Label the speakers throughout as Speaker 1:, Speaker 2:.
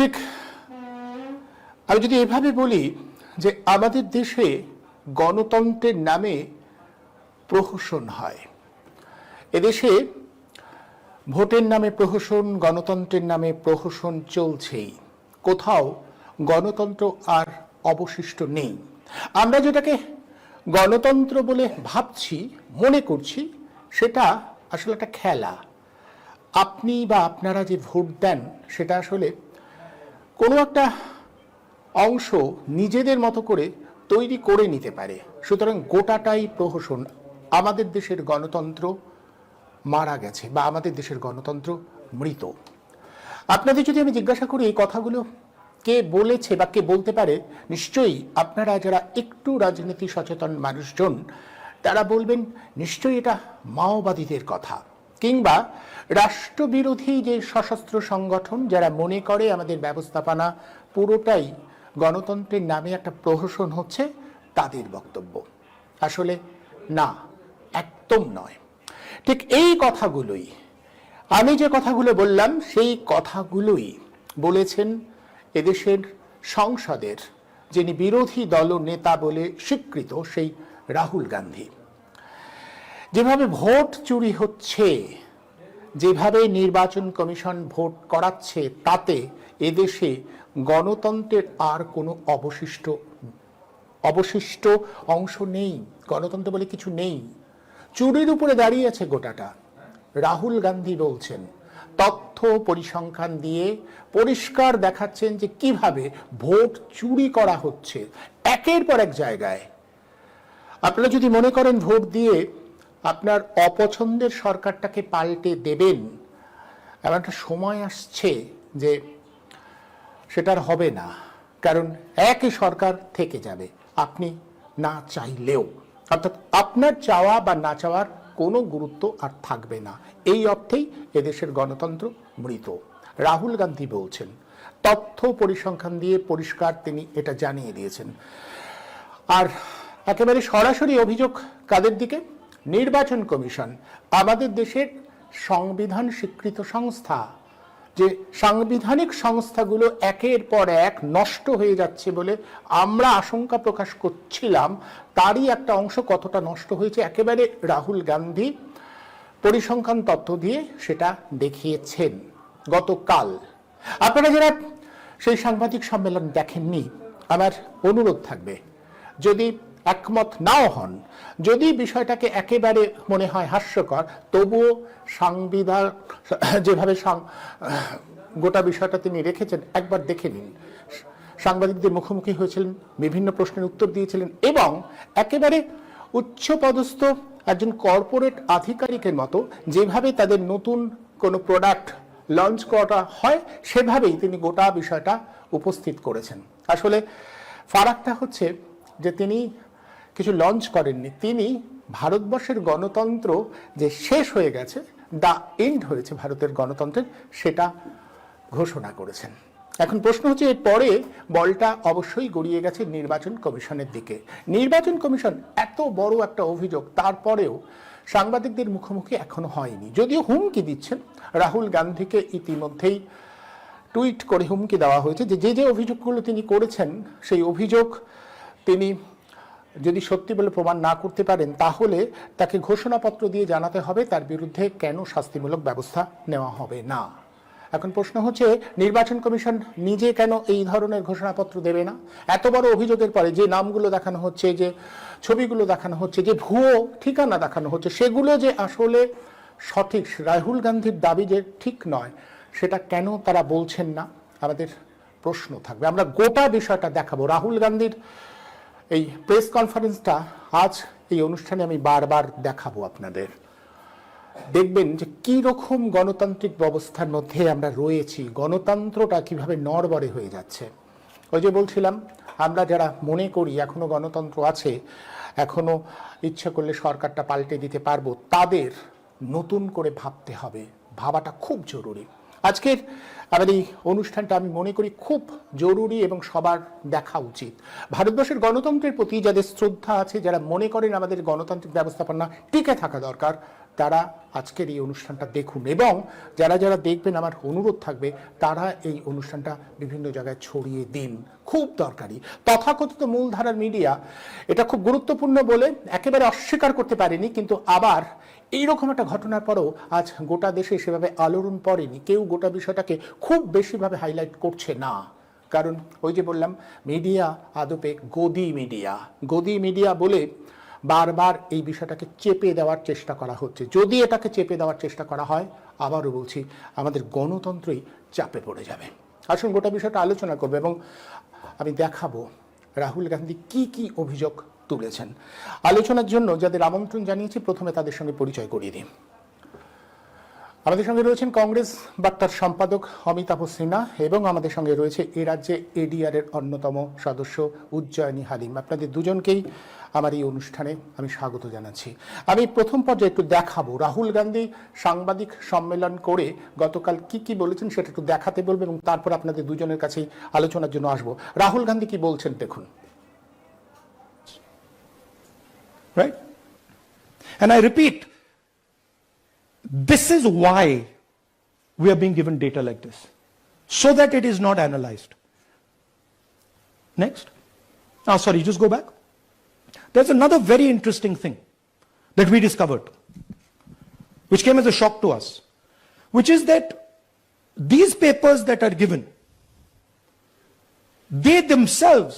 Speaker 1: ঠিক আমি যদি এভাবে বলি যে আমাদের দেশে গণতন্ত্রের নামে প্রহসন হয়, এদেশে ভোটের নামে প্রহসন, গণতন্ত্রের নামে প্রহসন চলছেই। কোথাও গণতন্ত্র আর অবশিষ্ট নেই। আমরা যেটাকে গণতন্ত্র বলে ভাবছি, মনে করছি, সেটা আসলে একটা খেলা। আপনি বা আপনারা যে ভোট দেন সেটা আসলে কোনো একটা অংশ নিজেদের মতো করে তৈরি করে নিতে পারে। সুতরাং গোটাটাই প্রহসন। আমাদের দেশের গণতন্ত্র মারা গেছে বা আমাদের দেশের গণতন্ত্র মৃত। আপনাদের যদি আমি জিজ্ঞাসা করি এই কথাগুলো কে বলেছে বা কে বলতে পারে, নিশ্চয়ই আপনারা যারা একটু রাজনীতি সচেতন মানুষজন তারা বলবেন নিশ্চয়ই এটা মাওবাদীদের কথা, কিংবা রাষ্ট্রবিরোধী যে সশস্ত্র সংগঠন যারা মনে করে আমাদের ব্যবস্থাপনা পুরোটাই গণতন্ত্রের নামে একটা প্রহসন হচ্ছে, তাদের বক্তব্য। আসলে না, একদম নয়। ঠিক এই কথাগুলোই, আমি যে কথাগুলো বললাম সেই কথাগুলোই বলেছেন এদেশের সংসদের যিনি বিরোধী দল নেতা বলে স্বীকৃত সেই রাহুল গান্ধী। যেভাবে ভোট চুরি হচ্ছে, যেভাবে নির্বাচন কমিশন ভোট করাচ্ছে, তাতে এদেশে গণতন্ত্রের আর কোনো অবশিষ্ট অংশ নেই। গণতন্ত্র বলে কিছু নেই। চুরির উপরে দাঁড়িয়ে আছে গোটাটা। রাহুল গান্ধী বলছেন, তথ্য পরিসংখ্যান দিয়ে পরিষ্কার দেখাচ্ছেন যে কিভাবে ভোট চুরি করা হচ্ছে একের পর এক জায়গায়। আপনারা যদি মনে করেন ভোট দিয়ে আপনার অপছন্দের সরকারটাকে পাল্টে দেবেন, এমন একটা সময় আসছে যে সেটার হবে না। কারণ একই সরকার থেকে যাবে আপনি না চাইলেও। অর্থাৎ আপনার চাওয়া বা না চাওয়ার কোনো গুরুত্ব আর থাকবে না। এই অর্থেই এদেশের গণতন্ত্র মৃত। রাহুল গান্ধী বলছেন, তথ্য পরিসংখ্যান দিয়ে পরিষ্কার তিনি এটা জানিয়ে দিয়েছেন। আর একেবারে সরাসরি অভিযোগ কাদের দিকে? নির্বাচন কমিশন, আমাদের দেশের সংবিধান স্বীকৃত সংস্থা। যে সাংবিধানিক সংস্থাগুলো একের পর এক নষ্ট হয়ে যাচ্ছে বলে আমরা আশঙ্কা প্রকাশ করছিলাম, তারই একটা অংশ কতটা নষ্ট হয়েছে একেবারে রাহুল গান্ধী পরিসংখ্যান তথ্য দিয়ে সেটা দেখিয়েছেন গতকাল। আপনারা যারা সেই সাংবাদিক সম্মেলন দেখেননি, আমার অনুরোধ থাকবে, যদি একমত নাও হন, যদি বিষয়টাকে একেবারে মনে হয় হাস্যকর, তবুও সংবিধান যেভাবে গোটা বিষয়টা তিনি রেখেছেন একবার দেখে নিন। সাংবাদিকদের মুখোমুখি হয়েছিলেন, বিভিন্ন প্রশ্নের উত্তর দিয়েছিলেন এবং একেবারে উচ্চপদস্থ একজন কর্পোরেট আধিকারিকের মতো যেভাবে তাদের নতুন কোনো প্রোডাক্ট লঞ্চ করা হয় সেভাবেই তিনি গোটা বিষয়টা উপস্থিত করেছেন। আসলে ফারাকটা হচ্ছে যে তিনি কিছু লঞ্চ করেননি, তিনি ভারতবর্ষের গণতন্ত্র যে শেষ হয়ে গেছে, দ্য এন্ড হয়েছে ভারতের গণতন্ত্রের, সেটা ঘোষণা করেছেন। এখন প্রশ্ন হচ্ছে এরপরে বলটা অবশ্যই গড়িয়ে গেছে নির্বাচন কমিশনের দিকে। নির্বাচন কমিশন এত বড় একটা অভিযোগ, তারপরেও সাংবাদিকদের মুখোমুখি এখনো হয়নি। যদিও হুমকি দিচ্ছেন, রাহুল গান্ধীকে ইতিমধ্যেই টুইট করে হুমকি দেওয়া হয়েছে যে যে অভিযোগগুলো তিনি করেছেন সেই অভিযোগ তিনি যদি সত্যি বলে প্রমাণ না করতে পারেন তাহলে তাকে ঘোষণাপত্র দিয়ে জানাতে হবে তার বিরুদ্ধে কেন শাস্তিমূলক ব্যবস্থা নেওয়া হবে না। এখন প্রশ্ন হচ্ছে নির্বাচন কমিশন নিজে কেন এই ধরনের ঘোষণাপত্র দেবে না? এত বড় অভিযোগের পরে যে নামগুলো দেখানো হচ্ছে, যে ছবিগুলো দেখানো হচ্ছে, যে ভুয়ো ঠিকানা দেখানো হচ্ছে, সেগুলো যে আসলে সঠিক, রাহুল গান্ধীর দাবি যে ঠিক নয়, সেটা কেন তারা বলছেন না? আমাদের প্রশ্ন থাকবে। আমরা গোটা বিষয়টা দেখাবো। রাহুল গান্ধীর এই প্রেস কনফারেন্সটা আজ এই অনুষ্ঠানে আমি বারবার দেখাবো আপনাদের। দেখবেন যে কি রকম গণতান্ত্রিক ব্যবস্থার মধ্যে আমরা রয়েছি, গণতন্ত্রটা কিভাবে নড়বড়ে হয়ে যাচ্ছে। ওই যে বলছিলাম, আমরা যারা মনে করি এখনো গণতন্ত্র আছে, এখনো ইচ্ছা করলে সরকারটা পাল্টে দিতে পারবো, তাদের নতুন করে ভাবতে হবে। ভাবাটা খুব জরুরি। আজকের আমার এই অনুষ্ঠানটা আমি মনে করি খুব জরুরি এবং সবার দেখা উচিত। ভারতবর্ষের গণতন্ত্রের প্রতি যাদের শ্রদ্ধা আছে, যারা মনে করেন আমাদের গণতান্ত্রিক ব্যবস্থাপনা টিকে থাকা দরকার, তারা আজকের এই অনুষ্ঠানটা দেখুন, এবং যারা যারা দেখবেন আমার অনুরোধ থাকবে তারা এই অনুষ্ঠানটা বিভিন্ন জায়গায় ছড়িয়ে দিন, খুব দরকারি। তথাকথিত মূলধারার মিডিয়া এটা খুব গুরুত্বপূর্ণ বলে একেবারে অস্বীকার করতে পারেনি, কিন্তু আবার এইরকম একটা ঘটনার পরেও আজ গোটা দেশে সেভাবে আলোড়ন পড়েনি, কেউ গোটা বিষয়টাকে খুব বেশিভাবে হাইলাইট করছে না। কারণ ওই যে বললাম, মিডিয়া আদপে গদি মিডিয়া বলে বারবার এই বিষয়টাকে চেপে দেওয়ার চেষ্টা করা হচ্ছে। যদি এটাকে চেপে দেওয়ার চেষ্টা করা হয়, আবারও বলছি, আমাদের গণতন্ত্রই চাপে পড়ে যাবে। আসুন গোটা বিষয়টা আলোচনা করবো, এবং আমি দেখাবো রাহুল গান্ধী কি কি অভিযোগ তুলেছেন। আলোচনার জন্য যাদের আমন্ত্রণ জানিয়েছি, প্রথমে তাদের সঙ্গে পরিচয় করিয়ে দিই। আমাদের সঙ্গে রয়েছেন কংগ্রেস বার্তার সম্পাদক অমিতাভ সিনহা, এবং আমাদের সঙ্গে রয়েছে এ রাজ্যে এডিআর এর অন্যতম সদস্য উজ্জয়িনী হালিম। আপনাদের দুজনকেই আমার এই অনুষ্ঠানে আমি স্বাগত জানাচ্ছি। আমি প্রথম পর্যায়ে একটু দেখাবো রাহুল গান্ধী সাংবাদিক সম্মেলন করে গতকাল কি কি বলেছেন, সেটা একটু দেখাতে বলবো, এবং তারপর আপনাদের দুজনের কাছেই আলোচনার জন্য আসবো। রাহুল গান্ধী কি বলছেন দেখুন।
Speaker 2: Right? And I repeat, this is why we are being given data like this, so that it is not analyzed. Next. Sorry, just go back. There's another very interesting thing that we discovered, which came as a shock to us, which is that these papers that are given, they themselves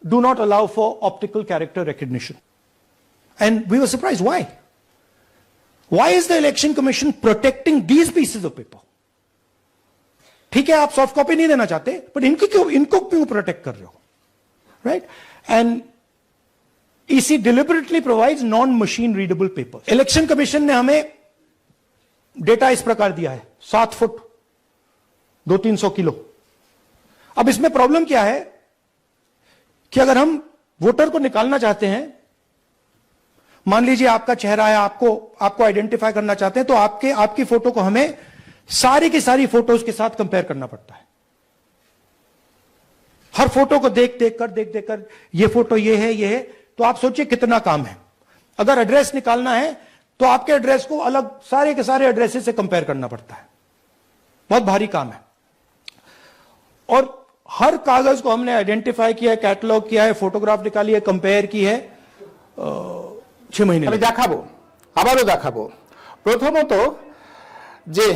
Speaker 2: do not allow for optical character recognition. And we were surprised. Why? Why is the Election Commission protecting these pieces of paper? ठीक है, आप soft copy नहीं देना चाहते, but इनको क्यों protect कर रहे हो? Right? And EC deliberately provides non-machine readable papers. Election Commission ने हमें डेटा इस प्रकार दिया है, 7 फुट 200-300 किलो। अब इसमें प्रॉब्लम क्या है कि अगर हम वोटर को निकालना चाहते हैं, मान लीजिए आपका चेहरा है, आपको आइडेंटिफाई करना चाहते हैं, तो आपकी फोटो को हमें सारी की सारी फोटोज के साथ कंपेयर करना पड़ता है। हर फोटो को देख कर ये फोटो ये है, तो आप सोचिए कितना काम है। अगर एड्रेस निकालना है तो आपके एड्रेस को अलग सारे के सारे एड्रेसेस से कंपेयर करना पड़ता है, बहुत भारी काम है। और हर कागज को हमने आइडेंटिफाई किया है, कैटलॉग किया है, फोटोग्राफ निकाली है, कंपेयर की है। 6 महीने
Speaker 1: আমি দেখাবো, আবারও দেখাবো। প্রথমত যে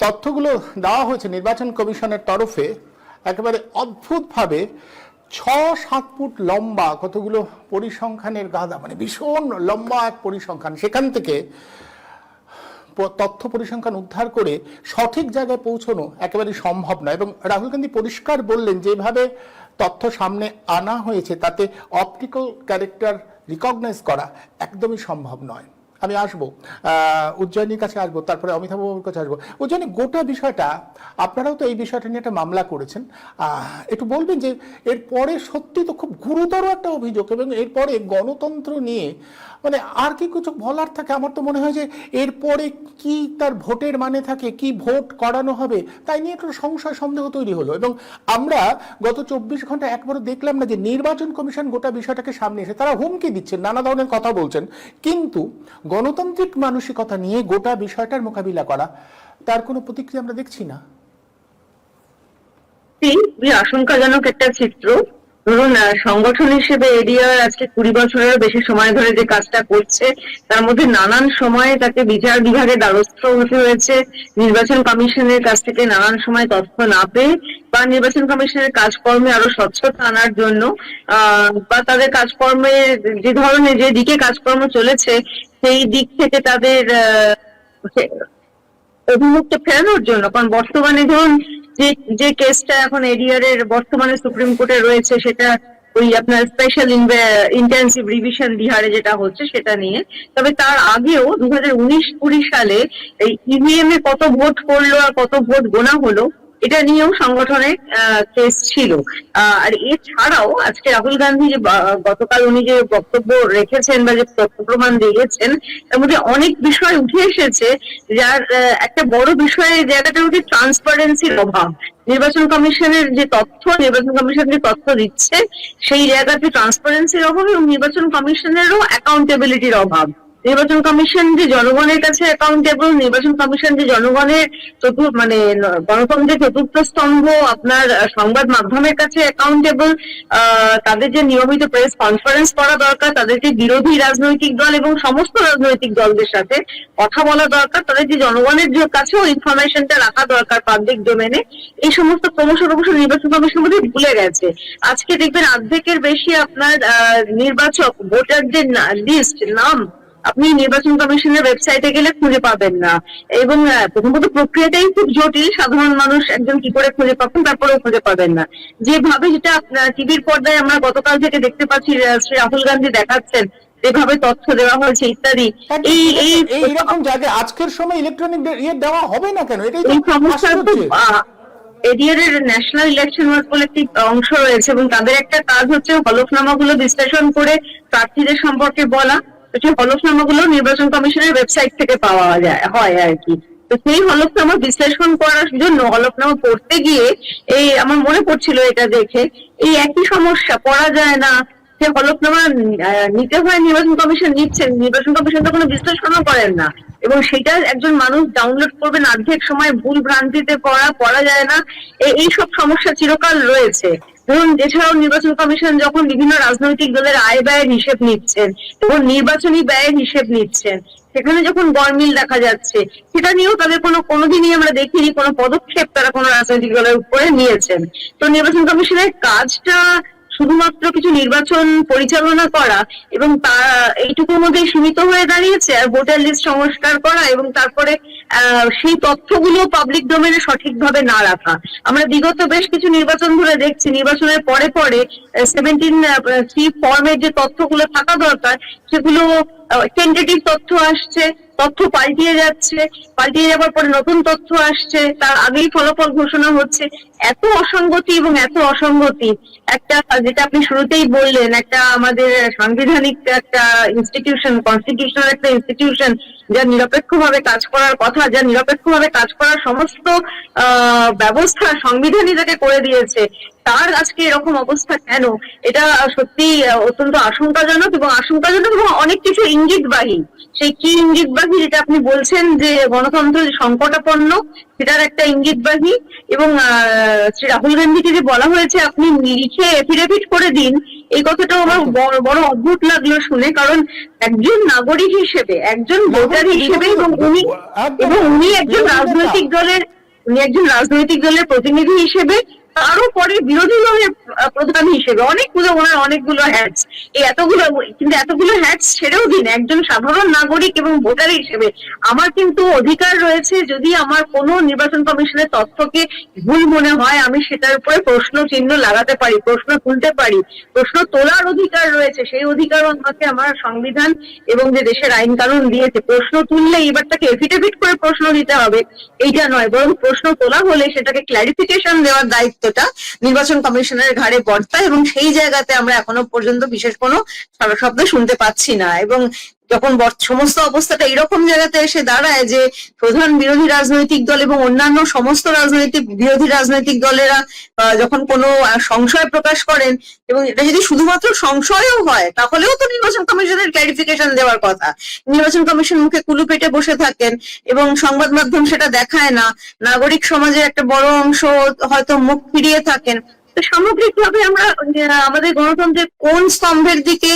Speaker 1: তথ্যগুলো দেওয়া হয়েছে নির্বাচন কমিশনের তরফে, একেবারে অদ্ভুতভাবে 6-7 ফুট লম্বা কতগুলো পরিসংখ্যানের গাদা, মানে ভীষণ লম্বা এক পরিসংখ্যান, সেখান থেকে তথ্য পরিসংখ্যান উদ্ধার করে সঠিক জায়গায় পৌঁছানো একেবারে সম্ভব নয়। এবং রাহুল গান্ধী পরিষ্কার বললেন, যেভাবে তথ্য সামনে আনা হয়েছে তাতে অপটিক্যাল ক্যারেক্টার রিকগনাইজ করা একদমই সম্ভব নয়। আমি আসবো উজ্জয়িনীর কাছে, আসবো তারপরে অমিতাভ বাবুর কাছে আসবো। উজ্জয়িনী, গোটা বিষয়টা আপনারাও তো এই বিষয়টা নিয়ে একটা মামলা করেছেন, একটু বলবেন যে এরপরে সত্যি তো খুব গুরুতর একটা অভিযোগ, এবং এরপরে গণতন্ত্র নিয়ে মানে আর কি কিছু বলার থাকে? আমার তো মনে হয় যে এরপরে কি তার ভোটের মানে থাকে, কি ভোট করানো হবে, তাই নিয়ে একটু সংশয় সন্দেহ তৈরি হলো। এবং আমরা গত 24 ঘন্টা একবারও দেখলাম না যে নির্বাচন কমিশন গোটা বিষয়টাকে সামনে এসে তারা হুমকি দিচ্ছেন, নানা ধরনের কথা বলছেন, কিন্তু গণতান্ত্রিক মানসিকতা নিয়ে গোটা বিষয়টার মোকাবিলা করা, তার কোনো প্রতিক্রিয়া আমরা দেখছি না।
Speaker 3: আশঙ্কাজনক একটা চিত্র। ধরুন, সংগঠন হিসেবে এডিআর আজকে 20 বছরেরও বেশি সময় ধরে যে কাজটা করছে, তার মধ্যে নানান সময়ে তাকে বিচার বিভাগের দ্বারস্থ হতে হয়েছে, নির্বাচন কমিশনের কাছ থেকে নানান সময় তথ্য না পেয়ে, বা নির্বাচন কমিশনের কাজকর্মে আরো স্বচ্ছতা আনার জন্য, বা তাদের কাজকর্মে যে ধরনের যে দিকে কাজকর্ম চলেছে সেই দিক থেকে তাদের অভিমুখটা ফেরানোর জন্য। কারণ বর্তমানে ধরুন যে কেসটা এখন এডিআর এর বর্তমানে সুপ্রিম কোর্টে রয়েছে, সেটা ওই আপনার স্পেশাল ইন্টেন্সিভ রিভিশন বিহারে যেটা হচ্ছে সেটা নিয়ে। তবে তার আগেও 2019-20 সালে এই ইভিএম এ কত ভোট পড়লো আর কত ভোট গোনা হলো, এটা নিয়েও সংগঠনের কেস ছিল। আর এছাড়াও আজকে রাহুল গান্ধী যে গতকাল উনি যে বক্তব্য রেখেছেন বা যে তথ্য প্রমাণ দিয়েছেন, তার মধ্যে অনেক বিষয় উঠে এসেছে, যার একটা বড় বিষয় জায়গাটা হচ্ছে ট্রান্সপারেন্সির অভাব। নির্বাচন কমিশনের যে তথ্য, নির্বাচন কমিশন যে তথ্য দিচ্ছে সেই জায়গাতে ট্রান্সপারেন্সির অভাব এবং নির্বাচন কমিশনেরও অ্যাকাউন্টেবিলিটির অভাব। নির্বাচন কমিশন যে জনগণের কাছে অ্যাকাউন্টেবল, নির্বাচন কমিশন যে জনগণের গণতন্ত্রের চতুর্থ স্তম্ভ, আপনার সংবাদ মাধ্যমের কাছে অ্যাকাউন্টেবল, তাদের যে নিয়মিত প্রেস কনফারেন্স করা দরকার, তাদের যে বিরোধী রাজনৈতিক দল এবং সমস্ত রাজনৈতিক দলদের সাথে কথা বলা দরকার, তাদের যে জনগণের কাছেও ইনফরমেশনটা রাখা দরকার পাবলিক ডোমেনে, এই সমস্ত ক্রমশ নির্বাচন কমিশন মধ্যে ভুলে গেছে। আজকে দেখবেন অর্ধেকের বেশি আপনার নির্বাচক ভোটারদের লিস্ট নাম আপনি নির্বাচন কমিশনের ওয়েবসাইটে গেলে খুঁজে পাবেন না। এবং প্রথমত প্রক্রিয়াটাই খুব জটিল, সাধারণ মানুষ একজন কি করে খুঁজে পাবেন, তারপরেও খুঁজে পাবেন না। যেভাবে যেটা টিভির পর্দায় আমরা গতকাল থেকে দেখতে পাচ্ছি, শ্রী রাহুল গান্ধী দেখাচ্ছেন যেভাবে তথ্য দেওয়া হয়েছে ইত্যাদি,
Speaker 1: এইরকম জায়গায় আজকের সময় ইলেকট্রনিক দেওয়া হবে না কেন? এটাই
Speaker 3: এই সমস্যার এডিআর এর ন্যাশনাল ইলেকশন ওয়ার্ক বলে একটি অংশ রয়েছে এবং তাদের একটা কাজ হচ্ছে হলফনামাগুলো বিশ্লেষণ করে প্রার্থীদের সম্পর্কে বলা। সেই হলফনামাগুলো নির্বাচন কমিশনের ওয়েবসাইট থেকে পাওয়া হয় আর কি। তো সেই হলফনামা বিশ্লেষণ করার জন্য হলফনামা পড়তে গিয়ে আমার মনে পড়ছিল এটা দেখে, এই একই সমস্যা, পড়া যায় না। সে হলফনামা নিতে হয়, নির্বাচন কমিশন নিচ্ছেন, নির্বাচন কমিশন তো কোনো বিশ্লেষণও করেন না, এবং সেটা একজন মানুষ ডাউনলোড করবেন, অর্ধেক সময় ভুল ভ্রান্তিতে পড়া যায় না। এইসব সমস্যা চিরকাল রয়েছে। ধরুন, এছাড়াও নির্বাচন কমিশন যখন বিভিন্ন রাজনৈতিক দলের আয় ব্যয়ের হিসেব নিচ্ছেন এবং নির্বাচনী ব্যয়ের হিসেব নিচ্ছেন, সেখানে যখন গরমিল দেখা যাচ্ছে, সেটা নিয়েও তাদের কোনোদিনই আমরা দেখিনি কোনো পদক্ষেপ তারা কোনো রাজনৈতিক দলের উপরে নিয়েছেন। তো নির্বাচন কমিশনের কাজটা শুধুমাত্র কিছু নির্বাচন পরিচালনা করা এবং এইটুকুর মধ্যেই সীমিত হয়ে দাঁড়িয়েছে, আর ভোটার লিস্ট সংস্কার করা এবং তারপরে সেই তথ্যগুলো পাবলিক ডোমেনে সঠিকভাবে না রাখা। আমরা বিগত বেশ কিছু নির্বাচন ধরে দেখছি, নির্বাচনের পরে 17(3) ফর্মের যে তথ্যগুলো থাকা দরকার সেগুলো টেন্টেটিভ তথ্য আসছে, তথ্য পাল্টিয়ে যাচ্ছে, পাল্টিয়ে যাওয়ার পরে নতুন তথ্য আসছে, তার আগেই ফলাফল ঘোষণা হচ্ছে। এত অসঙ্গতি এবং এত অসঙ্গতি, একটা যেটা আপনি শুরুতেই বললেন, একটা আমাদের সাংবিধানিক একটা ইনস্টিটিউশন, কনস্টিটিউশনাল একটা ইনস্টিটিউশন, যা নিরপেক্ষভাবে কাজ করার কথা, যা নিরপেক্ষভাবে কাজ করার সমস্ত ব্যবস্থা সংবিধানই যাকে করে দিয়েছে, তার আজকে এরকম অবস্থা কেন? এটা সত্যি অত্যন্ত আশঙ্কাজনক এবং অনেক কিছু ইঙ্গিতবাহী। সেই কি ইঙ্গিতবাহী, যেটা আপনি বলছেন যে গণতন্ত্র সংকটাপন্ন, সেটার একটা ইঙ্গিতবাহী। এবং শ্রী রাহুল গান্ধীকে যে বলা হয়েছে আপনি লিখে এফিডেভিট করে দিন, এই কথাটাও আমার বড় অদ্ভুত লাগলো শুনে। কারণ একজন নাগরিক হিসেবে, একজন ভোটার হিসেবে, এবং উনি একজন রাজনৈতিক দলের প্রতিনিধি হিসেবে, তারও পরে বিরোধী দলের প্রধান হিসেবে অনেকগুলো হ্যাটস, এতগুলো হ্যাটস ছেড়েও দিন, একজন সাধারণ নাগরিক এবং ভোটার হিসেবে আমার কিন্তু অধিকার রয়েছে, যদি আমার কোনো নির্বাচন কমিশনের তথ্যকে ভুল মনে হয়, আমি সেটার উপরে প্রশ্ন চিহ্ন লাগাতে পারি, প্রশ্ন তুলতে পারি, প্রশ্ন তোলার অধিকার রয়েছে। সেই অধিকারও আমাকে আমার সংবিধান এবং যে দেশের আইন কানুন দিয়েছে। প্রশ্ন তুললে এবার তাকে এফিডেভিট করে প্রশ্ন দিতে হবে এইটা নয়, বরং প্রশ্ন তোলা হলে সেটাকে ক্ল্যারিফিকেশন দেওয়ার দায়িত্বটা নির্বাচন কমিশনের ঘাড়ে বর্তায়, এবং সেই জায়গাতে আমরা এখনো পর্যন্ত বিশেষ কোনো সারা শব্দ শুনতে পাচ্ছি না। এবং যখন সমস্ত অবস্থাটা এরকম জায়গাতে এসে দাঁড়ায় যে প্রধান বিরোধী রাজনৈতিক দল এবং অন্যান্য সমস্ত বিরোধী রাজনৈতিক দলেরা যখন কোনো সংশয় প্রকাশ করেন, এবং এটা যদি শুধুমাত্র সংশয়ও হয়, তাহলেও তো নির্বাচন কমিশনের ক্ল্যারিফিকেশন দেওয়ার কথা। নির্বাচন কমিশন মুখে কুলু পেটে বসে থাকেন এবং সংবাদ মাধ্যম সেটা দেখায় না, নাগরিক সমাজের একটা বড় অংশ হয়তো মুখ ফিরিয়ে থাকেন। তো সামগ্রিকভাবে আমরা আমাদের গণতন্ত্রের কোন স্তম্ভের দিকে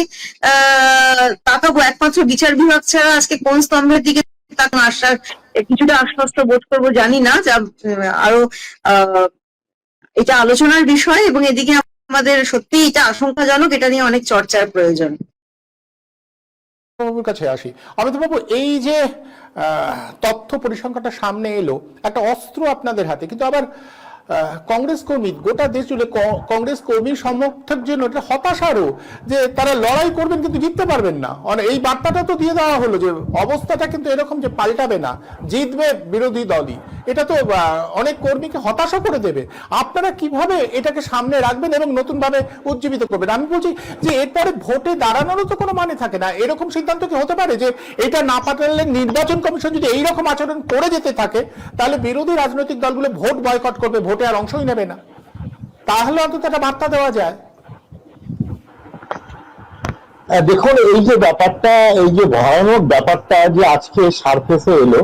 Speaker 3: তাকাবো? একমাত্র বিচার বিভাগ ছাড়া আজকে কোন স্তম্ভের দিকে তাকানো? কিছুটা আশ্বস্ত বোধ করবো, জানি না, যা আরো এটা আলোচনার বিষয়, এবং এদিকে আমাদের সত্যি এটা আশঙ্কাজনক, এটা নিয়ে অনেক চর্চার প্রয়োজন।
Speaker 1: বাবুর কাছে আসি। অমিতাভ বাবু, এই যে তথ্য পরিসংখ্যানটা সামনে এলো, একটা অস্ত্র আপনাদের হাতে, কিন্তু আবার কংগ্রেস কর্মী, গোটা দেশ জুড়ে কংগ্রেস কর্মীর সমর্থক জন্য এটা হতাশারও, যে তারা লড়াই করবেন কিন্তু জিততে পারবেন না। এই বার্তাটা তো দিয়ে দেওয়া হলো যে অবস্থাটা কিন্তু এরকম যে পাল্টাবে না, জিতবে বিরোধী দলই। এটা তো অনেক কর্মীকে হতাশা করে দেবে। আপনারা কিভাবে এটাকে সামনে রাখবেন এবং নতুন ভাবে উজ্জীবিত করবেন? আমি বলছি যে এরপরে ভোটে দাঁড়ানোরও তো কোনো মানে থাকে না। এরকম সিদ্ধান্ত কি হতে পারে যে এটা না পাঠালে নির্বাচন কমিশন যদি এইরকম আচরণ করে যেতে থাকে, তাহলে বিরোধী রাজনৈতিক দলগুলো ভোট বয়কট করবে, ভোটে আর অংশই নেবে না? তাহলে অন্তত একটা বার্তা দেওয়া যায়।
Speaker 4: দেখুন, এই যে ব্যাপারটা, এই যে ভয়ানক ব্যাপারটা যে আজকে সারফেসে এলো,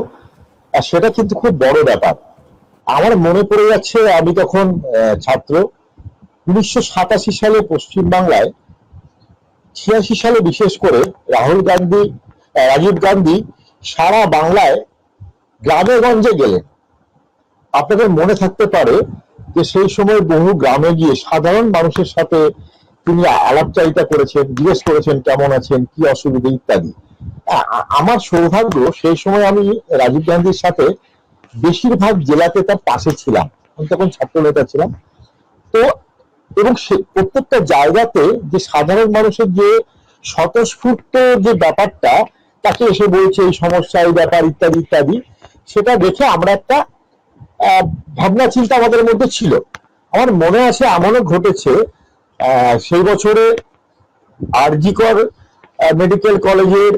Speaker 4: সেটা কিন্তু খুব বড় ব্যাপার। আমার মনে পড়ে যাচ্ছে, আমি তখন ছাত্র, 1987 সালে পশ্চিমবাংলায়, 86 সালে বিশেষ করে রাজীব গান্ধী সারা বাংলায় গ্রামে গঞ্জে গেলেন। আপনাদের মনে থাকতে পারে যে সেই সময় বহু গ্রামে গিয়ে সাধারণ মানুষের সাথে তিনি আলাপচারিতা করেছেন, জিজ্ঞেস করেছেন কেমন আছেন, কি অসুবিধা ইত্যাদি। আমার সৌভাগ্য, সেই সময় আমি রাজীব গান্ধীর সাথে বেশিরভাগ জেলাতে তার পাশে ছিলাম, আমি তখন ছাত্র নেতা ছিলাম। তো এবং প্রত্যেকটা জায়গাতে যে সাধারণ মানুষের যে স্বতঃস্ফূর্ত যে ব্যাপারটা, তাকে এসে বলছে এই সমস্যা, এই ব্যাপার ইত্যাদি ইত্যাদি, সেটা দেখে আমরা একটা ভাবনা চিন্তা আমাদের মধ্যে ছিল। আমার মনে আছে এমনও ঘটেছে, সেই বছরে আরজিকর মেডিকেল কলেজের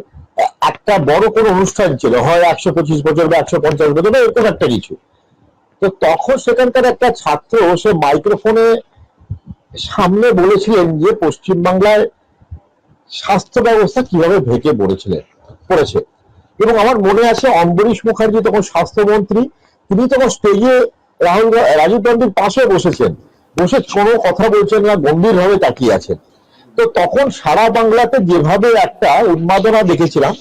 Speaker 4: একটা বড় কোনো অনুষ্ঠান ছিল, হয় 125 বছর বা 150 বছর বা এরকম একটা কিছু। তো তখন সেখানকার একটা ছাত্র, সে মাইক্রোফোনে সামনে বলেছিলেন যে পশ্চিমবাংলায় স্বাস্থ্য ব্যবস্থা কিভাবে ভেঙে পড়েছে। এবং আমার মনে আছে অম্বরীশ মুখার্জি তখন স্বাস্থ্যমন্ত্রী, তিনি তখন স্টেজে রাজীব গান্ধীর পাশে বসেছেন, বসে কোনো কথা বলছেন না, গম্ভীরভাবে তাকিয়ে আছেন। তো তখন সারা বাংলাতে যেভাবে একটা উন্মাদনা দেখেছিলাম,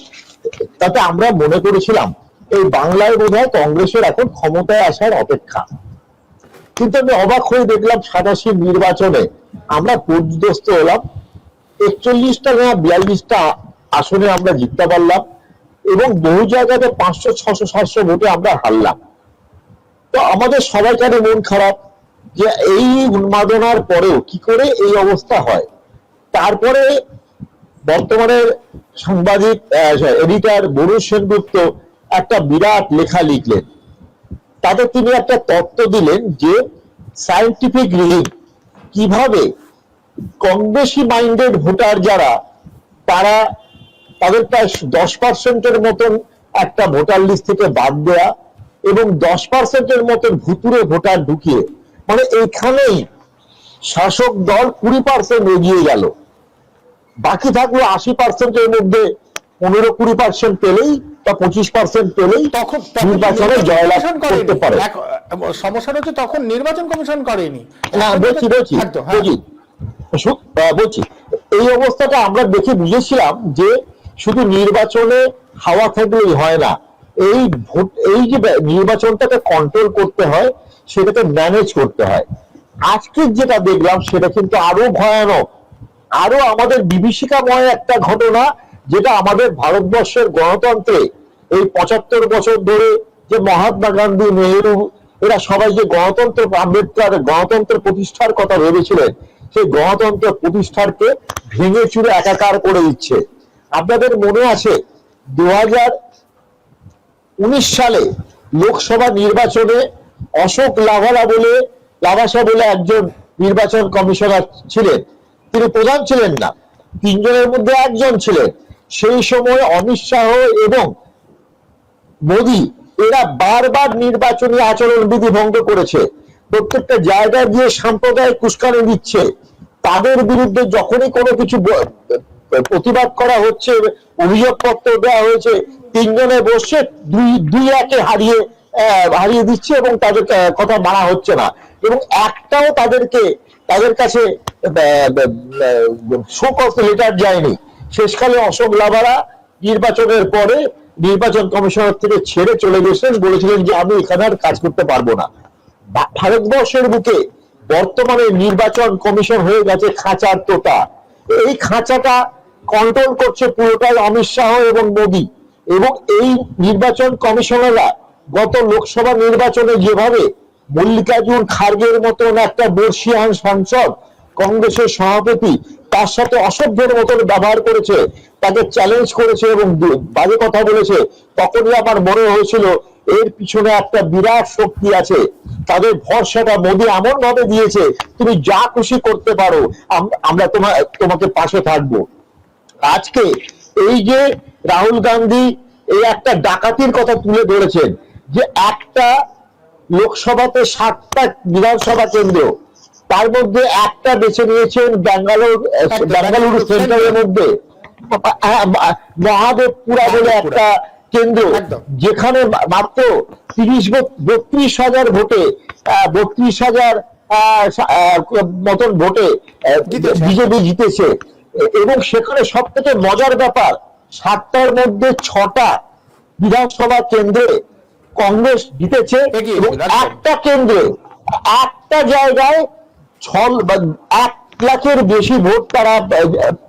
Speaker 4: তাতে আমরা মনে করেছিলাম এই বাংলায় বোধহয় কংগ্রেসের এখন ক্ষমতায় আসার অপেক্ষা। কিন্তু আমি অবাক হয়ে দেখলাম 87 নির্বাচনে আমরা পর্যদস্ত হলাম, 41টা না 42টা আসনে আমরা জিততে পারলাম, এবং বহু জায়গাতে 500, 600, 700 ভোটে আমরা হারলাম। তো আমাদের সবাইকারই মন খারাপ যে এই উন্মাদনার পরেও কি করে এই অবস্থা হয়। তারপরে বর্তমানে সাংবাদিক এডিটর বরুণ সেনগুপ্ত একটা বিরাট লেখা লিখলেন, তাতে তিনি একটা তত্ত্ব দিলেন যে সায়েন্টিফিক রিডিং কিভাবে কংগ্রেসি মাইন্ডেড ভোটার যারা, তাদের প্রায় 10%-এর মতন একটা ভোটার লিস্ট থেকে বাদ দেয়া, এবং 10%-এর মতন ভুতুরে ভোটার ঢুকিয়ে, মানে এখানেই শাসক দল 20% এগিয়ে গেল। বাকি থাকলো 80%-এর মধ্যে 15-20% পেলেই বা 25% পেলেই
Speaker 1: তখন
Speaker 4: নির্বাচনে জয়লাভ করতে পারে।
Speaker 1: সমস্যাটা হচ্ছে তখন নির্বাচন কমিশন করেনি।
Speaker 4: না, বলছি এই অবস্থাটা আমরা দেখে বুঝেছিলাম যে শুধু নির্বাচনে হাওয়া থাকলেই হয় না, এই যে নির্বাচনটাকে কন্ট্রোল করতে হয়, সেটাকে ম্যানেজ করতে হয়। আজকে যেটা দেখলাম সেটা কিন্তু আরো ভয়ানক, আরো আমাদের বিভীষিকাময় একটা ঘটনা, যেটা আমাদের ভারতবর্ষের গণতন্ত্রে এই 75 বছর ধরে যে মহাত্মা গান্ধী, নেহেরু, এরা সবাই যে গণতন্ত্র, আম্বেদকর গণতন্ত্র প্রতিষ্ঠার কথা ভেবেছিলেন, সেই গণতন্ত্র প্রতিষ্ঠারকে ভেঙে চুরে একাকার করে দিচ্ছে। আপনাদের মনে আছে 2019 সালে লোকসভা নির্বাচনে অশোক লাভাসা বলে একজন নির্বাচন কমিশনার ছিলেন, তিনি প্রধান ছিলেন না, 3 জনের মধ্যে একজন ছিলেন। সেই সময় অমিত শাহ এবং মোদী এরা বারবার নির্বাচনী আচরণবিধি ভঙ্গ করেছে, প্রত্যেকটা জায়গায় গিয়ে সাম্প্রদায়িক উস্কানি দিচ্ছে। তাদের বিরুদ্ধে যখনই কোনো কিছু প্রতিবাদ করা হচ্ছে, অভিযোগপত্র দেওয়া হয়েছে, 3 জনে বসে 2-1-এ হারিয়ে দিচ্ছে এবং তাদের কথা মানা হচ্ছে না, এবং একটাও তাদের কাছে শোকজ লেটার যায়নি। শেষকালে অশোক লাভারা নির্বাচনের পরে নির্বাচন কমিশনার থেকে ছেড়ে চলে গেছেন, বলেছিলেন যে আমি এখানে আর কাজ করতে পারবো না। ভারতবর্ষের বুকে বর্তমানে নির্বাচন কমিশন হয়ে গেছে খাঁচার তোতা। এই খাঁচাটা কন্ট্রোল করছে পুরোটাই অমিত শাহ এবং মোদী। এবং এই নির্বাচন কমিশনাররা গত লোকসভা নির্বাচনে যেভাবে মল্লিকার্জুন খার্গের মতন একটা বর্ষিয়ান সাংসদ, কংগ্রেসের সভাপতি, তার সাথে অসভ্যের মতন ব্যবহার করেছে, তাকে চ্যালেঞ্জ করেছে এবং বাজে কথা বলেছে, তখনই আমার মনে হয়েছিল এর পিছনে একটা বিরাট শক্তি আছে। তাদের ভরসাটা মোদী এমন ভাবে দিয়েছে, তুমি যা খুশি করতে পারো, আমরা তোমাকে পাশে থাকবো। আজকে এই যে রাহুল গান্ধী এই একটা ডাকাতির কথা তুলে ধরেছেন, যে একটা লোকসভাতে 7টা বিধানসভা কেন্দ্র, তার মধ্যে একটা বেছে নিয়েছেন বেঙ্গালুরু সেন্ট্রালের মধ্যে, মহাদেবপুরা বলে একটা কেন্দ্র,
Speaker 1: একদম।
Speaker 4: যেখানে মাত্র 32,000 ভোটে 32,000 মতন ভোটে
Speaker 1: জিতেছে।
Speaker 4: বিজেপি জিতেছে। এবং সেখানে সব থেকে মজার ব্যাপার, 7টার মধ্যে 6টা বিধানসভা কেন্দ্রে কংগ্রেস জিতেছে
Speaker 1: এগিয়ে
Speaker 4: এবং
Speaker 1: ছিল, একদম।
Speaker 4: একটা কেন্দ্রে একটা জায়গায় 1 লাখের বেশি ভোট তারা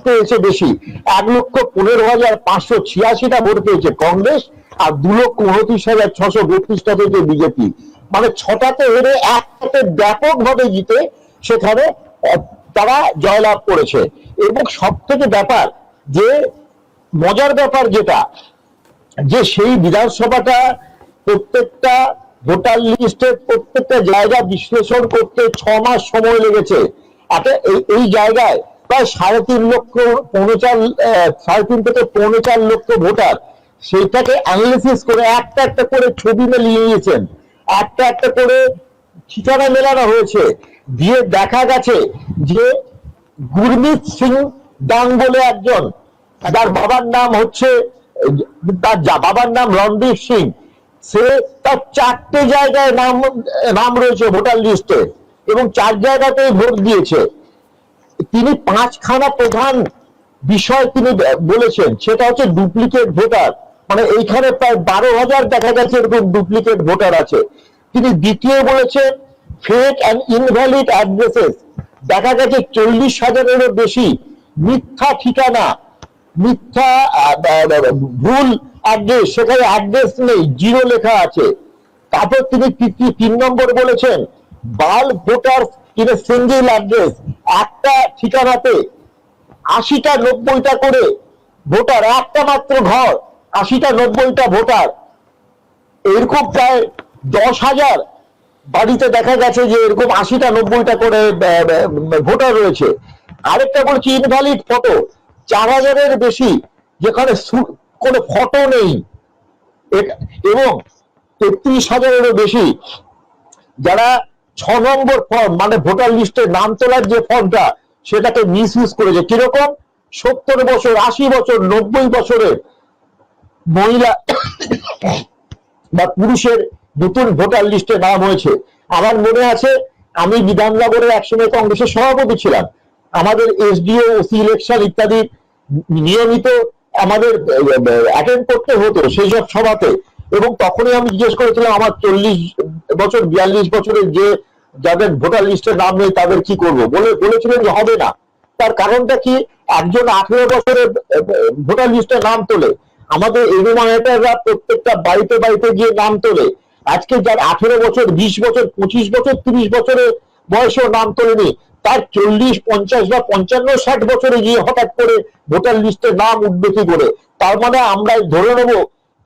Speaker 4: পেয়েছে, বেশি 1,15,586টা ভোট পেয়েছে কংগ্রেস, আর 2,29,632টা পেয়েছে বিজেপি। মানে 6টাতে হেরে একটাতে ব্যাপকভাবে জিতে সেখানে তারা জয়লাভ করেছে। এবং সব থেকে ব্যাপার যে মজার ব্যাপার যেটা, যে সেই বিধানসভাটা প্রত্যেকটা ভোটার লিস্টের প্রত্যেকটা জায়গা বিশ্লেষণ করতে 6 মাস সময় লেগেছে। এই জায়গায় প্রায় 3.5 লক্ষ 3.5 থেকে 4.5 লক্ষ ভোটার সেইটাকে অ্যানালিসিস করে একটা একটা করে ছবি মিলিয়ে নিয়েছেন, একটা একটা করে ঠিকানা মেলানো হয়েছে, দিয়ে দেখা গেছে যে গুরমিত সিং ডাং বলে একজন, যার বাবার নাম হচ্ছে বাবার নাম রণদীপ সিং, সে তার 4টে জায়গায় নাম রয়েছে ভোটার লিস্টে এবং 4 জায়গাতে ভোট দিয়েছে। তিনি 5খানা প্রধান বিষয় তিনি বলেছেন, সেটা হচ্ছে ডুপ্লিকেট ভোটার, মানে এইখানে প্রায় 12,000 দেখা গেছে এরকম ডুপ্লিকেট ভোটার আছে। তিনি দ্বিতীয় বলেছেন ফেক অ্যান্ড ইনভ্যালিড অ্যাড্রেসেস, দেখা গেছে 40,000-এরও বেশি মিথ্যা ঠিকানা, মিথ্যা ভুল অ্যাড্রেস, সেখানে অ্যাড্রেস নেই, 0 লেখা আছে। তারপর তিনি 3 নম্বর বলেছেন bulk voter in a single address, একটা ঠিকানাতে 80টা 90টা করে ভোটার, একটা মাত্র ঘর 80টা 90টা ভোটার, এরকম প্রায় 10,000 বাড়িতে দেখা গেছে যে এরকম 80টা 90টা করে ভোটার রয়েছে। আরেকটা বলছি ইনভ্যালিড ফটো, 4,000-এর বেশি যেখানে কোনো ফটো নেই, এবং 33,000-এরও বেশি যারা 6 নম্বর ফর্ম, মানে ভোটার লিস্টে নাম তোলার যে ফর্মটা, সেটাকে মিস ইউজ করেছে। কিরকম? 70 বছর, 80 বছর, 90 বছরের মহিলা বা পুরুষের নতুন ভোটার লিস্টে নাম হয়েছে। আমার মনে আছে আমি বিধাননগরে একসময় কংগ্রেসের সভাপতি ছিলাম, আমাদের এসডিও ওসি ইলেকশন ইত্যাদি নিয়মিত আমাদের অ্যাটেন্ড করতে হতো সেই সব সভাতে, এবং তখনই আমি জিজ্ঞেস করেছিলাম আমার 40 বছর 42 বছরের যে যাদের ভোটার লিস্টে নাম নেই তাদের কি করব, বলেছিলেন যে হবে না। তার কারণটা কি? একজন 18 বছরের ভোটার লিস্টে নাম তোলে, আমাদের এনুমারেটররা প্রত্যেকটা বাড়িতে বাড়িতে গিয়ে নাম তোলে। আজকে যার 18 বছর, 20 বছর, 25 বছর, 30 বছরের বয়সেও নাম তোলেনি, তার 40, 50 বা 55, 60 বছরে গিয়ে হঠাৎ করে ভোটার লিস্টে নাম উঠবে কি করে? তার মানে আমরা ধরে নেব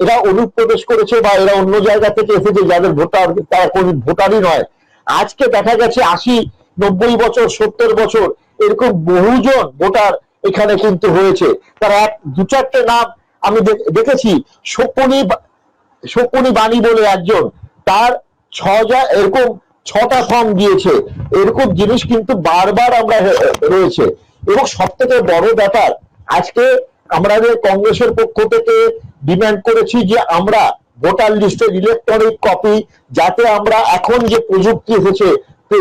Speaker 4: এরা অনুপ্রবেশ করেছে বা এরা অন্য জায়গা থেকে এসেছে, যাদের ভোটার তারা কোন ভোটারই নয়। আজকে দেখা গেছে 80, 90 বছর, 70 বছর এরকম বহুজন ভোটার এখানে কিন্তু হয়েছে। তারা 2-4টে নাম আমি দেখেছি, শকুনি বাণী বলে একজন, তার 6,000 এরকম 6টা ফর্ম দিয়েছে। এরকম জিনিস কিন্তু বারবার আমরা রয়েছে। এবং সব থেকে বড় ব্যাপার, আজকে আমাদের কংগ্রেসের পক্ষ থেকে ডিমান্ড করেছি যে আমরা ভোটার লিস্টের ইলেকট্রনিক কপি, যাতে আমরা এখন যে প্রযুক্তি এসেছে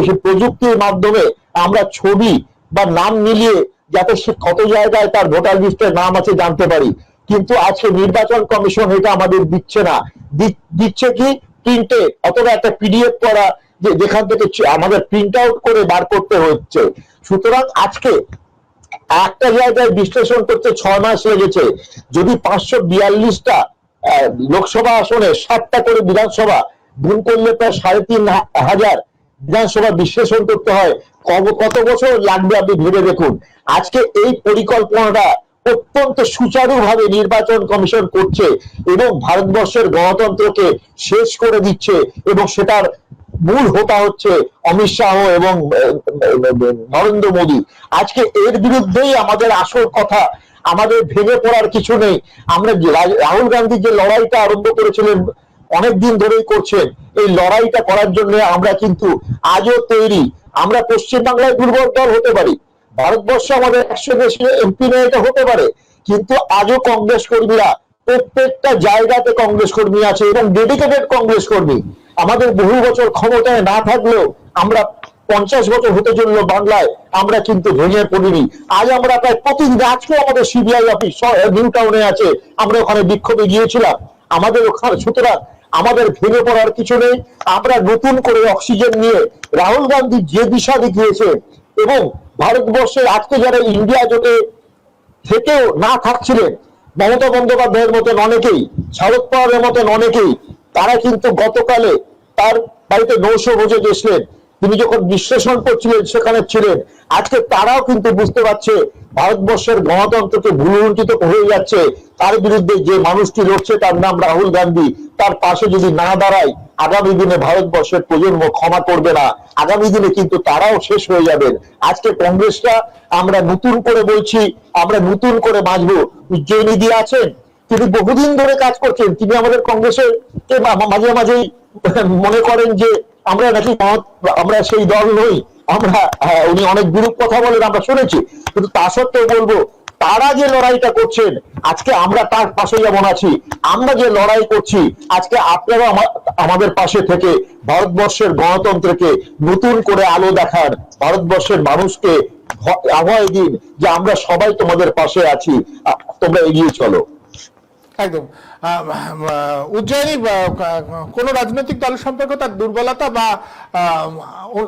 Speaker 4: সেই প্রযুক্তির মাধ্যমে আমরা ছবি বা নাম মিলিয়ে যাতে সে কত জায়গায় তার ভোটার লিস্টে নাম আছে জানতে পারি। কিন্তু আজকে নির্বাচন কমিশন এটা আমাদের দিচ্ছে না, দিচ্ছে কি প্রিন্টে অথবা একটা পিডিএফ করা, যেখান থেকে আমাদের প্রিন্ট আউট করে বার করতে হচ্ছে। সুতরাং আজকে একটা জায়গায় বিশ্লেষণ করতে 6 মাস লেগেছে। যদি 542টা লোকসভা আসনে 7টা করে বিধানসভা, গুণ করলে প্রায় 3,500 বিধানসভা বিশ্লেষণ করতে হয়, কত বছর লাগবে আপনি ভেবে দেখুন। আজকে এই পরিকল্পনাটা অত্যন্ত সুচারুভাবে নির্বাচন কমিশন করছে এবং ভারতবর্ষের গণতন্ত্রকে শেষ করে দিচ্ছে, এবং সেটার মূল হোতা হচ্ছে অমিত শাহ এবং নরেন্দ্র মোদী। আজকে এর বিরুদ্ধেই আমাদের আসল কথা, আমাদের ভেঙে পড়ার কিছু নেই। আমরা রাহুল গান্ধী যে লড়াইটা আরম্ভ করেছিলেন, অনেকদিন ধরেই করছেন, এই লড়াইটা করার জন্য আমরা কিন্তু আজও তৈরি। আমরা পশ্চিমবাংলায় দুর্বল দল হতে পারি, ভারতবর্ষ আমাদের 100 দেশে এমপি নেই, এটা হতে পারে, কিন্তু আজও কংগ্রেস কর্মীরা প্রত্যেকটা জায়গাতে কংগ্রেস কর্মী আছে এবং ডেডিকেটেড কংগ্রেস কর্মী। আমাদের বহু বছর ক্ষমতায় না থাকলেও আমরা 50 বছর হতে চললো বাংলায়, আমরা কিন্তু ভেঙে পড়িনি। আজ আমরা প্রায় প্রতিদিন, আজকে আমাদের সিবিআই অফিস নিউ টাউনে আছে, আমরা ওখানে বিক্ষোভে গিয়েছিলাম আমাদের ওখানে। সুতরাং আমাদের ভেঙে পড়ার কিছু নেই। আমরা নতুন করে অক্সিজেন নিয়ে রাহুল গান্ধী যে দিশা দেখিয়েছে এবং ভারতবর্ষের আজকে যারা ইন্ডিয়া জোটে থেকেও না থাকছিলেন, মমতা বন্দ্যোপাধ্যায়ের মতন অনেকেই, শরদ পাওয়ারের মতন অনেকেই, তারা কিন্তু গতকালে তার বাড়িতে নৌশো ভোজে গেছিলেন। তিনি যখন বিশ্লেষণ করছিলেন সেখানে ছিলেন। আজকে তারাও কিন্তু বুঝতে পারছে ভারতবর্ষের গণতন্ত্রকে ভুলুণ্ঠিত হয়ে যাচ্ছে। তার বিরুদ্ধে যে মানুষটি লড়ছে তার নাম রাহুল গান্ধী। তার পাশে যদি না দাঁড়ায়, আগামী দিনে ভারতবর্ষের প্রজন্ম ক্ষমা করবে না। আগামী দিনে কিন্তু তারাও শেষ হয়ে যাবেন। আজকে কংগ্রেসটা আমরা নতুন করে বলছি, আমরা নতুন করে বাঁচবো। উজ্জয়িনী দিয়ে আছেন, তিনি বহুদিন ধরে কাজ করছেন। তিনি আমাদের কংগ্রেসের মাঝে মাঝেই মনে করেন যে আমরা নাকি আমরা সেই দল নই, আমরা উনি অনেক বিরূপ কথা বলেন, আমরা শুনেছি। কিন্তু তা সত্ত্বেও বলবো, তারা যে লড়াইটা করছেন আজকে আমরা তার পাশে যেমন আছি। আমরা যে লড়াই করছি আজকে আপনারা আমাদের পাশে থেকে ভারতবর্ষের গণতন্ত্রকে নতুন করে আলো দেখান, ভারতবর্ষের মানুষকে আহ্বান দিন যে আমরা সবাই তোমাদের পাশে আছি, তোমরা এগিয়ে চলো।
Speaker 1: একদম। উজ্জয়িনী কোন রাজনৈতিক দল সম্পর্কে তার দুর্বলতা বা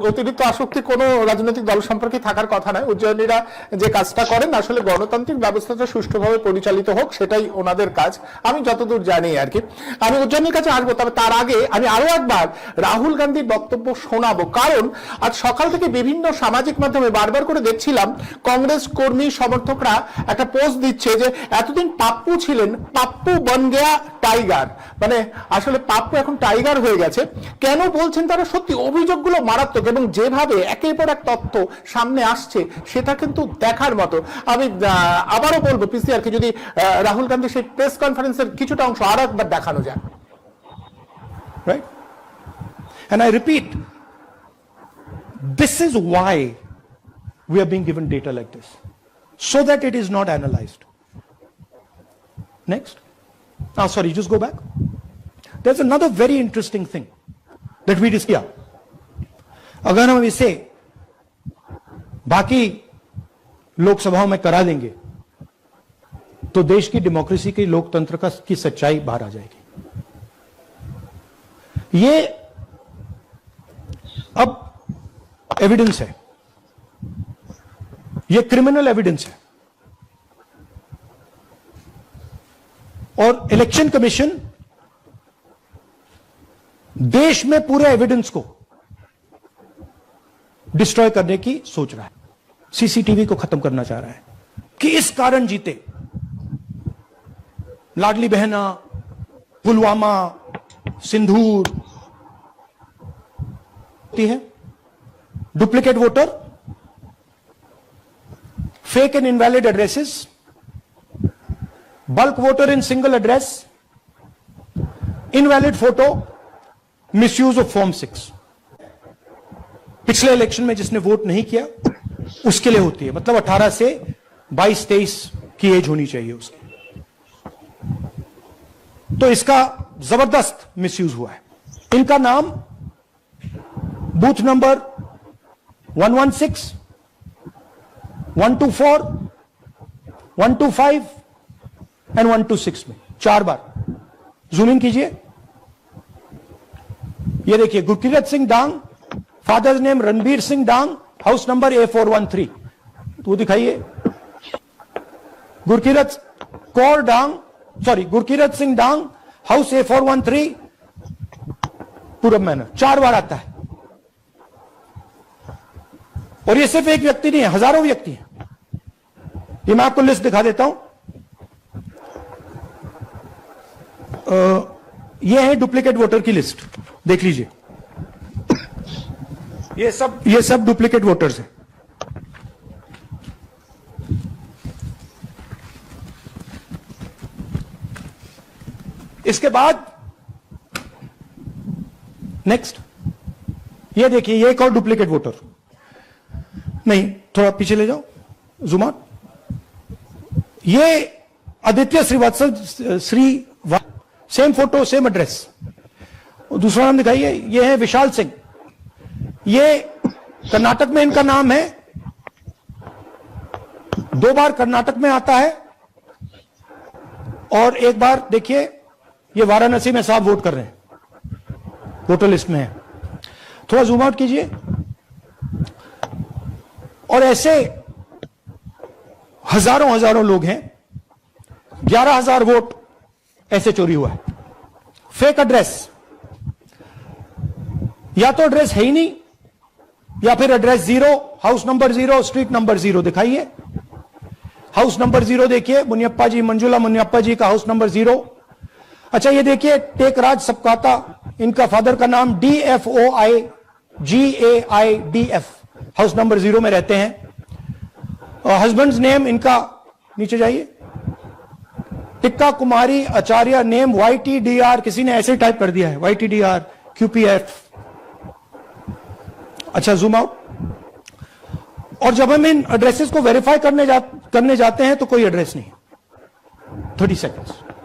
Speaker 1: অতিরিক্ত আসক্তি কোনো রাজনৈতিক দল সম্পর্কে থাকার কথা নয়। উজ্জয়িনীরা যে কাজটা করেন, আসলে গণতান্ত্রিক ব্যবস্থাটা সুষ্ঠুভাবে পরিচালিত হোক, সেটাই ওনাদের কাজ, আমি যতদূর জানি আর কি। আমি উজ্জয়িনীর কাছে আসবো, তবে তার আগে আমি আরো একবার রাহুল গান্ধীর বক্তব্য শোনাবো। কারণ আজ সকাল থেকে বিভিন্ন সামাজিক মাধ্যমে বারবার করে দেখছিলাম কংগ্রেস কর্মী সমর্থকরা একটা পোস্ট দিচ্ছে যে এতদিন পাপ্পু ছিলেন, পাপ্পু বন গয়া টাইগার, মানে আসলে পাপ্পু এখন টাইগার হয়ে গেছে। কেন বলছেন তারা? সত্যি অভিযোগগুলো মারাত্মক এবং যেভাবে একের পর এক তথ্য সামনে আসছে সেটা কিন্তু দেখার মতো। আমি আবারও বলবো পিসিআর কে যদি রাহুল গান্ধী সেই প্রেস কনফারেন্সের কিছুটা অংশ আর একবার দেখানো যায়।
Speaker 2: Right? And I repeat, this is why we are being given data like this, so that it is not analyzed. Next. Sorry, just go back. There's another very interesting thing that we discussed. अगर हम इसे बाकी लोकसभाओं में करा देंगे तो देश की डेमोक्रेसी की लोकतंत्र की सच्चाई बाहर आ जाएगी। ये अब एविडेंस है, ये क्रिमिनल एविडेंस है और इलेक्शन कमीशन देश में पूरे एविडेंस को डिस्ट्रॉय करने की सोच रहा है, सीसीटीवी को खत्म करना चाह रहा है कि इस कारण जीते। लाडली बहना, पुलवामा, सिंदूर है, duplicate voter, fake and invalid addresses, bulk voter in single address, invalid photo, misuse of form 6। पिछले इलेक्शन में जिसने वोट नहीं किया उसके लिए होती है, मतलब 18 से 22-23 की एज होनी चाहिए उसकी। तो इसका जबरदस्त मिसयूज हुआ है। इनका नाम बूथ नंबर 116, 124, 125 एंड 126 में 4 बार जूम इन कीजिए। ये देखिए, गुरकीरत सिंह डांग, फादर्स नेम रणबीर सिंह डांग, हाउस नंबर A413, तो दिखाइए। गुरकीरत सिंह डांग, हाउस A413, पूरब मैनर, 4 बार आता है। और ये सिर्फ एक व्यक्ति नहीं है, हजारों व्यक्ति हैं। ये मैं आपको लिस्ट दिखा देता हूं। ये है डुप्लीकेट वोटर की लिस्ट, देख लीजिए। ये सब डुप्लीकेट वोटर्स हैं। इसके बाद नेक्स्ट, ये देखिए, ये एक और डुप्लीकेट वोटर। नहीं, थोड़ा पीछे ले जाओ, जूम आउट। ये Aditya Srivastava same photo same address. दूसरा नाम दिखाइए, ये है विशाल सिंह, ये कर्नाटक में इनका नाम है, 2 बार कर्नाटक में आता है और 1 बार देखिए ये वाराणसी में साहब वोट कर रहे हैं, वोटर लिस्ट में है। थोड़ा जूम आउट कीजिए। और ऐसे हजारों लोग हैं, 11,000 वोट ऐसे चोरी हुआ है। फेक एड्रेस, या तो एड्रेस है ही नहीं या फिर address 0, house number 0, street number 0। दिखाइए हाउस नंबर 0, देखिए मुनियप्पा जी, मंजुला मुनियप्पा जी का हाउस नंबर 0। अच्छा ये देखिए टेकराज सबकाता, इनका फादर का नाम DFOIGAIDF, हाउस नंबर 0 में रहते हैं। और हस्बैंड्स नेम इनका, नीचे जाइए, टिक्का कुमारी आचार्य, नेम YTDR, किसी ने ऐसे टाइप कर दिया है YTDR QPF। अच्छा जूम आउट। और जब हम इन एड्रेसेस को वेरीफाई करने जाते हैं तो कोई एड्रेस नहीं। 30 सेकंड्स।